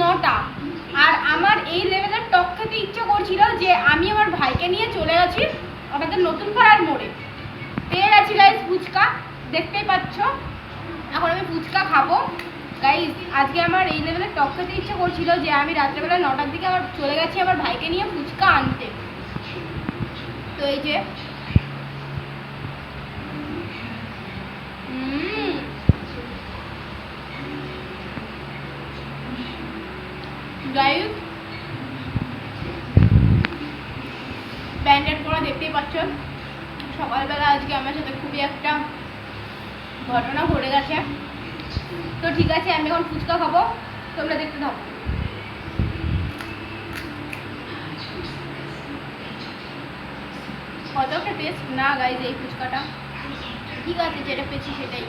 9টা, আর আমার এই লেভেলের টক খেতে ইচ্ছে করছিল যে আমি আমার ভাইকে নিয়ে চলে গেছি আমাদের নতুন পাড়ার মোড়ে। পেয়ে গেছি গাইজ ফুচকা, দেখতেই পাচ্ছ। এখন আমি ফুচকা খাবো গাইজ। আজকে আমার এই লেভেলের টক খেতে ইচ্ছে করছিল যে আমি রাত্রেবেলা 9টার দিকে আমার চলে গেছি আমার ভাইকে নিয়ে ফুচকা আনতে। তো এই যে গাইজ ব্যান্ডেড করা দেখতেই পাচ্ছ। সকালবেলা আজকে আমার সাথে খুবই একটা ঘটনা ঘটে গেছে। তো ঠিক আছে, আমি এখন ফুচকা খাবো, তোমরা দেখতে থাকো। কত একটা টেস্ট না গাইজ এই ফুচকাটা। ঠিক আছে, যেটা পেয়েছি সেটাই।